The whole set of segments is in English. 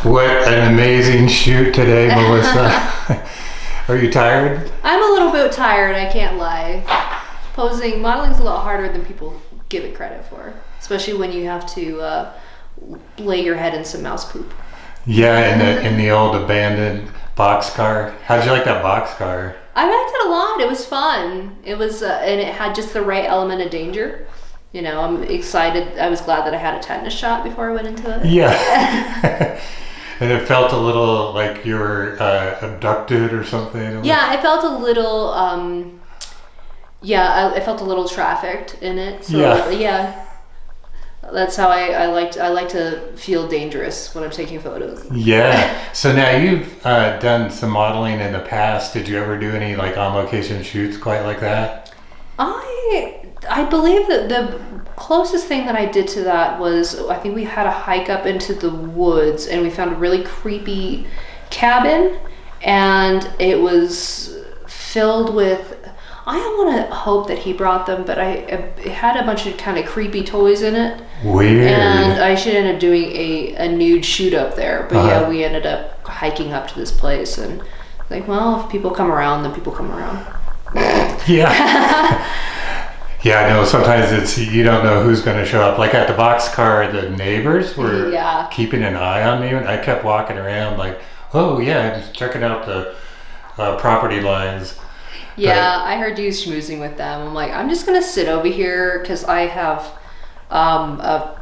What an amazing shoot today, Melissa. Are you tired? I'm a little bit tired, I can't lie. Modeling's a lot harder than people give it credit for, especially when you have to lay your head in some mouse poop. Yeah, in the old abandoned boxcar. How'd you like that boxcar? I liked it a lot. It was fun. It was, and it had just the right element of danger. You know, I'm excited. I was glad that I had a tetanus shot before I went into it. Yeah. And it felt a little like you were abducted or something. Yeah, I felt a little. I felt a little trafficked in it. So, yeah. That's how I like to feel dangerous when I'm taking photos. Yeah. So now you've done some modeling in the past. Did you ever do any like on location shoots quite like that? I believe that the closest thing that I did to that was, I think we had a hike up into the woods and we found a really creepy cabin, and it was filled with, I don't want to hope that he brought them, but it had a bunch of kind of creepy toys in it. Weird. And I should end up doing a nude shoot up there. But yeah, we ended up hiking up to this place, and like, well, if people come around, then people come around. Yeah. Yeah, I know. Sometimes it's, you don't know who's going to show up. Like at the boxcar, the neighbors were keeping an eye on me, and I kept walking around like, oh yeah, I'm just checking out the property lines. Yeah, I heard you schmoozing with them. I'm like, I'm just gonna sit over here because I have a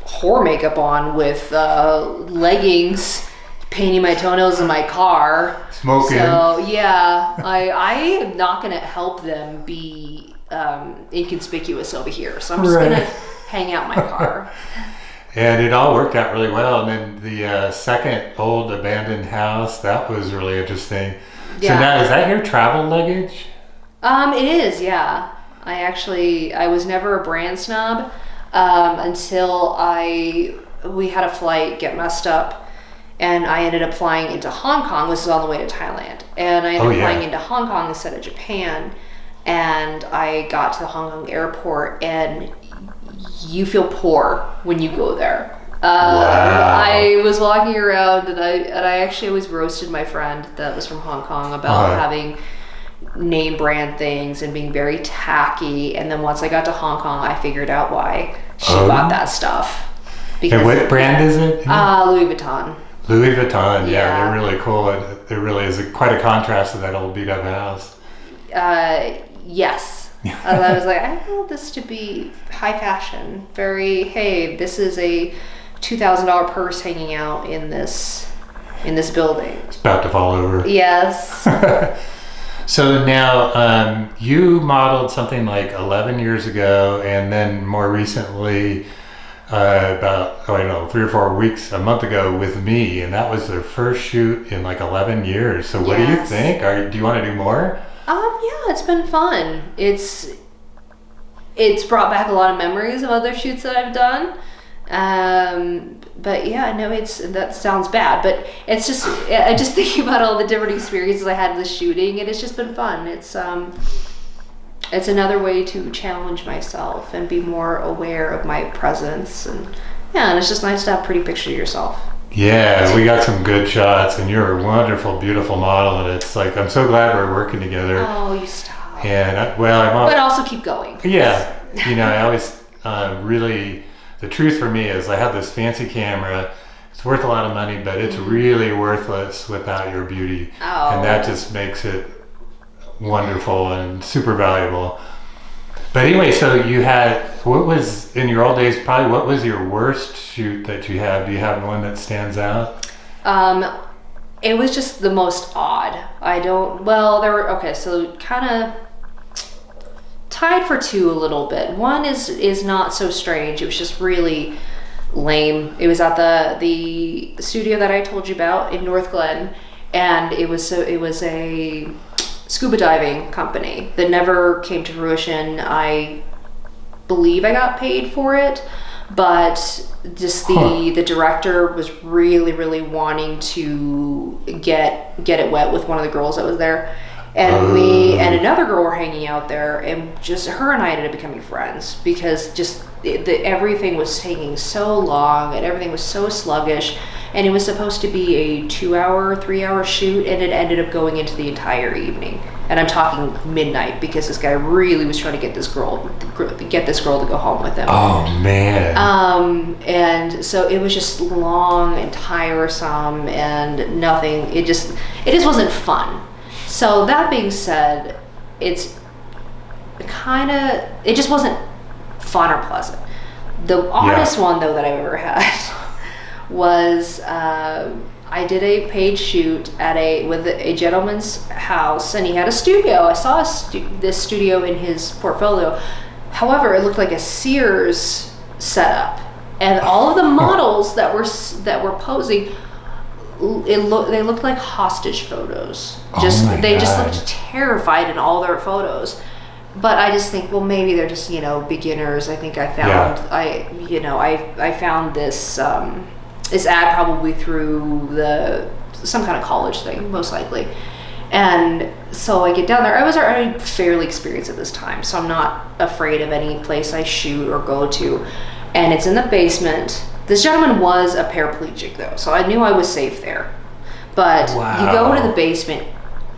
whore makeup on with leggings, painting my toenails in my car, smoking. So yeah, I am not gonna help them be inconspicuous over here. So I'm just gonna hang out in my car. And it all worked out really well. And then the second old abandoned house, that was really interesting. Yeah. So now, is that your travel luggage? It is, yeah. I was never a brand snob until we had a flight get messed up, and I ended up flying into Hong Kong. This is on the way to Thailand. And I ended up flying into Hong Kong instead of Japan. And I got to the Hong Kong airport, and you feel poor when you go there. Wow. I was walking around, and I actually always roasted my friend that was from Hong Kong about having name brand things and being very tacky. And then once I got to Hong Kong, I figured out why she bought that stuff. And what brand is it? Louis Vuitton. Louis Vuitton, yeah, they're really cool. It really is quite a contrast to that old beat up house. Yes. I was like, I want this to be high fashion. Very, hey, this is a $2,000 purse hanging out in this building. It's about to fall over. Yes. So now you modeled something like 11 years ago, and then more recently about 3 or 4 weeks, a month ago, with me, and that was their first shoot in like 11 years. So what do you think? Do you want to do more? Yeah, it's been fun. It's brought back a lot of memories of other shoots that I've done. But yeah, no, that sounds bad, but it's just, I just think about all the different experiences I had with shooting, and it's just been fun. It's another way to challenge myself and be more aware of my presence, and it's just nice to have a pretty picture of yourself. Yeah, we got some good shots, and you're a wonderful, beautiful model, and it's like, I'm so glad we're working together. Oh, you stop. And but also keep going. Yeah, I always really, the truth for me is I have this fancy camera. It's worth a lot of money, but it's really worthless without your beauty. Oh. And that just makes it wonderful and super valuable. But anyway, so you had, what was, in your old days, probably what was your worst shoot that you have? Do you have one that stands out? It was just the most odd. So kind of tied for two a little bit. One is not so strange. It was just really lame. It was at the studio that I told you about in North Glen, and it was a scuba diving company that never came to fruition. I believe I got paid for it, but just the director was really, really wanting to get it wet with one of the girls that was there. And we and another girl were hanging out there, and just her and I ended up becoming friends because just everything was taking so long and everything was so sluggish. and it was supposed to be a 2-hour, 3-hour shoot, and it ended up going into the entire evening. And I'm talking midnight because this guy really was trying to get this girl to go home with him. Oh man. And so it was just long and tiresome and nothing. It just wasn't fun. So that being said, it just wasn't fun or pleasant. The oddest one though that I've ever had was I did a paid shoot with a gentleman's house, and he had a studio. I saw this studio in his portfolio. However, it looked like a Sears setup, and all of the models that were posing, they looked like hostage photos. They just looked terrified in all their photos. But I just think, well, maybe they're just beginners. I think I found I found this ad probably through some kind of college thing, most likely. And so I get down there. I was already fairly experienced at this time, so I'm not afraid of any place I shoot or go to. And it's in the basement. This gentleman was a paraplegic though, so I knew I was safe there. But you go into the basement,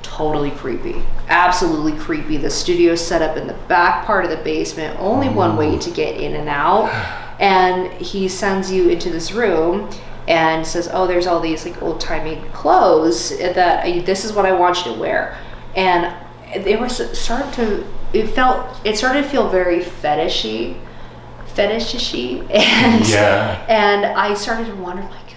totally creepy. Absolutely creepy. The studio's set up in the back part of the basement, only one way to get in and out. And he sends you into this room and says, oh, there's all these like old-timey clothes that this is what I want you to wear. And it started to feel very fetishy. And I started to wonder, like,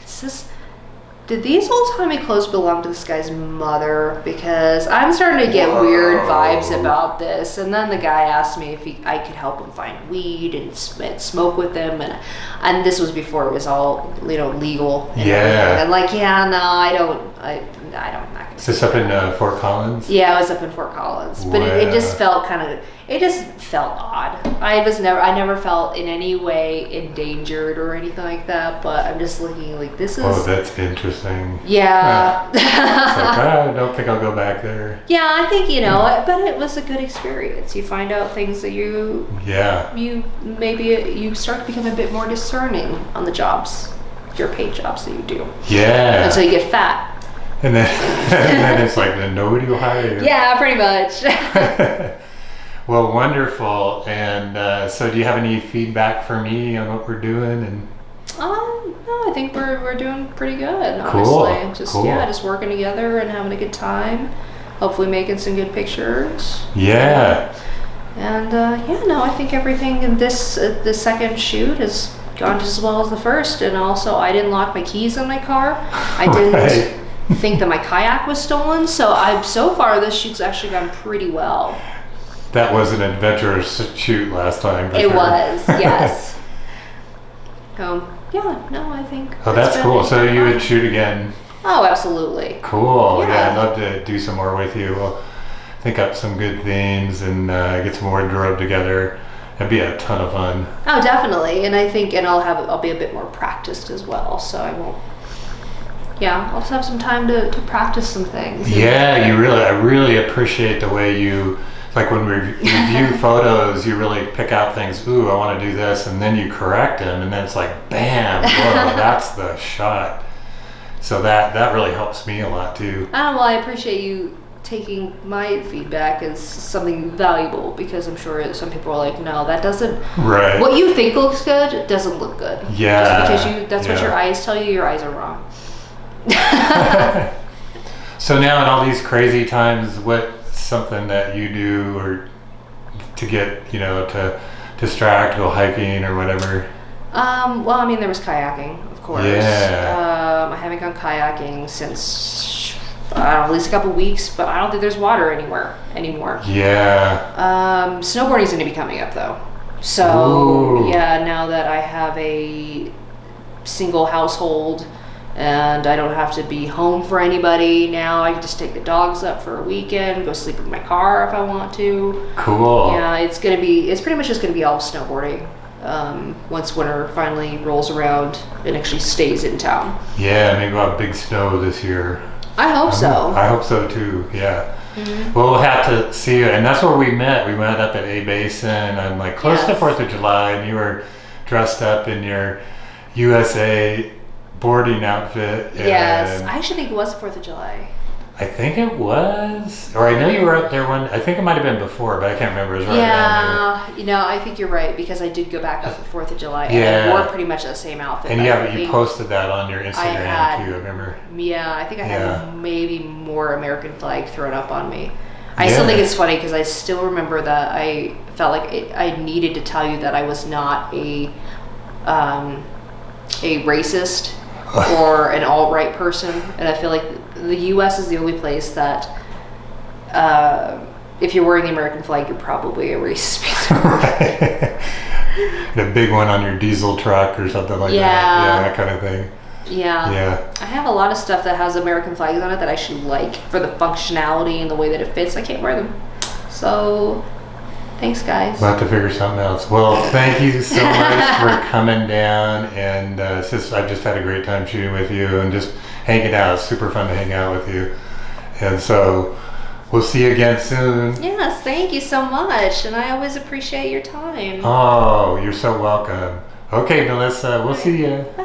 did these old-timey clothes belong to this guy's mother? Because I'm starting to get weird vibes about this. And then the guy asked me if I could help him find weed and smoke with him, and this was before it was all legal. And everything. I'm like, no, I don't. I'm not gonna. Is this up in Fort Collins? Yeah, I was up in Fort Collins, but it just felt odd. I never felt in any way endangered or anything like that, but I'm just looking like this is... Oh, that's interesting. Yeah. It's like, I don't think I'll go back there. Yeah, I think, but it was a good experience. You find out things that you start to become a bit more discerning on the jobs, your paid jobs that you do. Yeah. Until you get fat. And then it's like, then nobody will hire you. Yeah, pretty much. Well, wonderful. And so do you have any feedback for me on what we're doing? And no, I think we're doing pretty good, honestly. Cool. Just working together and having a good time. Hopefully making some good pictures. Yeah. And I think everything in the second shoot has gone just as well as the first. And also, I didn't lock my keys in my car. I didn't think that my kayak was stolen. So far this shoot's actually gone pretty well. That was an adventurous shoot last time. It was, yes. I think. Oh, that's cool. So you would shoot again? Oh, absolutely. Cool. Yeah, I'd love to do some more with you. We'll think up some good themes and get some wardrobe together. That'd be a ton of fun. Oh, definitely. And I think, I'll be a bit more practiced as well. So I won't. Yeah, I'll just have some time to practice some things. Yeah, I really appreciate the way you, like when we review photos, you really pick out things, ooh, I want to do this, and then you correct them, and then it's like, bam, whoa, that's the shot. So that really helps me a lot too. Well, I appreciate you taking my feedback as something valuable, because I'm sure some people are like, no, that doesn't, what you think looks good, it doesn't look good. Yeah. Just because that's what your eyes tell you, your eyes are wrong. So now in all these crazy times, what's something that you do or to get, to distract, go hiking or whatever? There was kayaking, of course. Yeah. I haven't gone kayaking since, at least a couple weeks, but I don't think there's water anymore. Yeah. Snowboarding's going to be coming up though. So, now that I have a single household, and I don't have to be home for anybody now. I can just take the dogs up for a weekend, go sleep in my car if I want to. Cool. Yeah, it's pretty much just gonna be all snowboarding once winter finally rolls around and actually stays in town. Yeah, maybe we'll have big snow this year. I hope so. I hope so too, yeah. Mm-hmm. Well, we'll have to see you, and that's where we met. We met up at A Basin, and close to 4th of July, and you were dressed up in your USA boarding outfit. Yes, And I actually think it was 4th of July. I think it was, or I know you were up there one. I think it might have been before, but I can't remember. It was right down Yeah, I think you're right because I did go back up for 4th of July and Yeah. I wore pretty much the same outfit. there. And but yeah, I but you think- posted that on your Instagram had- too. I remember. Yeah, I think I Yeah. had maybe more American flag thrown up on me. I still Yeah. think it's funny because I still remember that I felt like I needed to tell you that I was not a racist or an alt-right person, and I feel like the U.S. is the only place that if you're wearing the American flag, you're probably a racist piece of Right. The big one on your diesel truck or something like that. Yeah. Yeah, that kind of thing. Yeah. Yeah. I have a lot of stuff that has American flags on it that I actually like for the functionality and the way that it fits. I can't wear them. So, thanks, guys. We'll have to figure something else. Well, thank you so much for coming down, and I've just had a great time shooting with you and just hanging out. It's super fun to hang out with you. And so, we'll see you again soon. Yes, thank you so much. And I always appreciate your time. Oh, you're so welcome. Okay, Melissa, we'll see you. Bye.